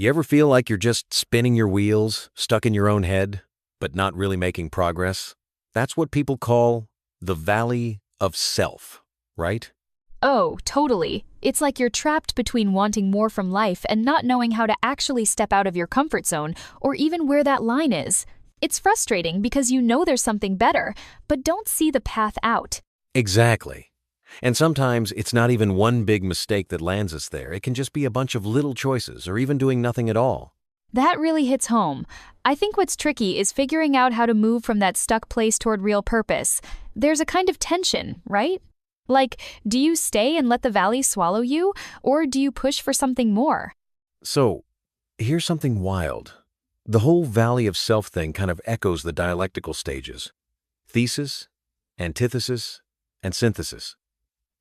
You ever feel like you're just spinning your wheels, stuck in your own head, but not really making progress? That's what people call the valley of self, right? Oh, totally. It's like you're trapped between wanting more from life and not knowing how to actually step out of your comfort zone or even where that line is. It's frustrating because you know there's something better, but don't see the path out. Exactly. And sometimes it's not even one big mistake that lands us there. It can just be a bunch of little choices or even doing nothing at all. That really hits home. I think what's tricky is figuring out how to move from that stuck place toward real purpose. There's a kind of tension, right? Like, do you stay and let the valley swallow you, or do you push for something more? So, here's something wild. The whole valley of self thing kind of echoes the dialectical stages: thesis, antithesis, and synthesis.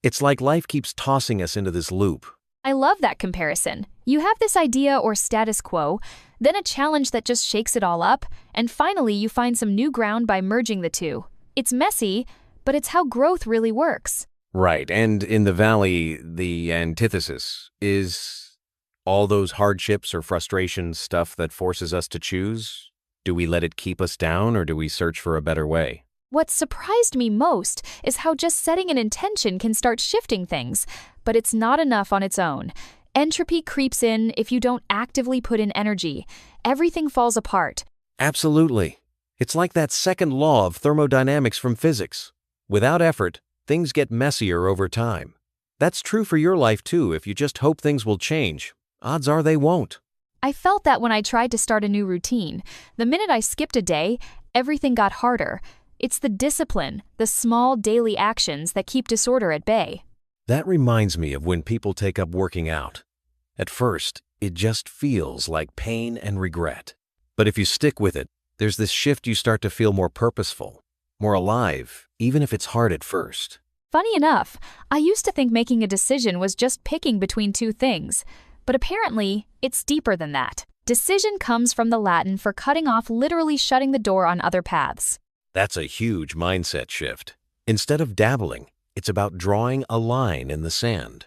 It's like life keeps tossing us into this loop. I love that comparison. You have this idea or status quo, then a challenge that just shakes it all up, and finally you find some new ground by merging the two. It's messy, but it's how growth really works. Right, and in the valley, the antithesis is all those hardships or frustrations, stuff that forces us to choose. Do we let it keep us down, or do we search for a better way? What surprised me most is how just setting an intention can start shifting things, but it's not enough on its own. Entropy creeps in if you don't actively put in energy. Everything falls apart. Absolutely. It's like that second law of thermodynamics from physics. Without effort, things get messier over time. That's true for your life too. If you just hope things will change, odds are they won't. I felt that when I tried to start a new routine. The minute I skipped a day, everything got harder. It's the discipline, the small daily actions that keep disorder at bay. That reminds me of when people take up working out. At first, it just feels like pain and regret. But if you stick with it, there's this shift. You start to feel more purposeful, more alive, even if it's hard at first. Funny enough, I used to think making a decision was just picking between two things. But apparently, it's deeper than that. Decision comes from the Latin for cutting off, literally shutting the door on other paths. That's a huge mindset shift. Instead of dabbling, it's about drawing a line in the sand.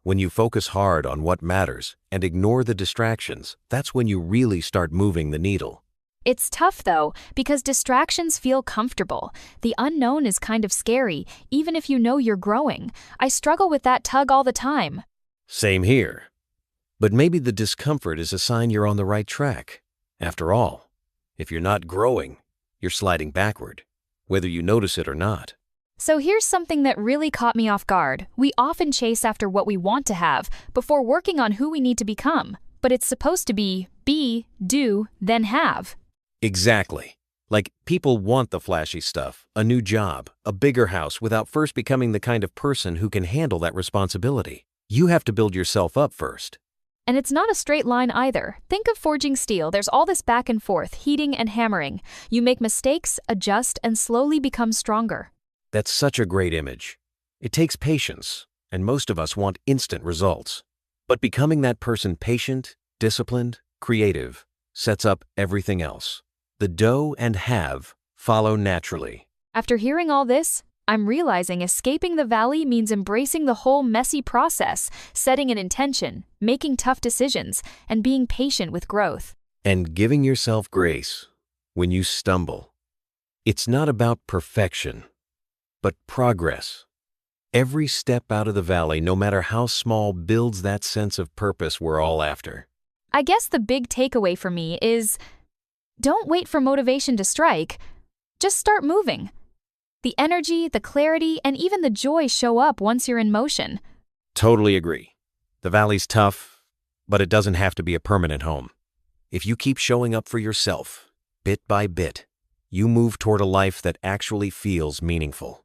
When you focus hard on what matters and ignore the distractions, that's when you really start moving the needle. It's tough, though, because distractions feel comfortable. The unknown is kind of scary, even if you know you're growing. I struggle with that tug all the time. Same here. But maybe the discomfort is a sign you're on the right track. After all, if you're not growing, you're sliding backward, whether you notice it or not. So here's something that really caught me off guard. We often chase after what we want to have before working on who we need to become. But it's supposed to be do, then have. Exactly. Like, people want the flashy stuff, a new job, a bigger house, without first becoming the kind of person who can handle that responsibility. You have to build yourself up first. And it's not a straight line either. Think of forging steel. There's all this back and forth, heating and hammering. You make mistakes, adjust, and slowly become stronger. That's such a great image. It takes patience, and most of us want instant results. But becoming that person, patient, disciplined, creative, sets up everything else. The do and have follow naturally. After hearing all this, I'm realizing escaping the valley means embracing the whole messy process, setting an intention, making tough decisions, and being patient with growth. And giving yourself grace when you stumble. It's not about perfection, but progress. Every step out of the valley, no matter how small, builds that sense of purpose we're all after. I guess the big takeaway for me is, don't wait for motivation to strike. Just start moving. The energy, the clarity, and even the joy show up once you're in motion. Totally agree. The valley's tough, but it doesn't have to be a permanent home. If you keep showing up for yourself, bit by bit, you move toward a life that actually feels meaningful.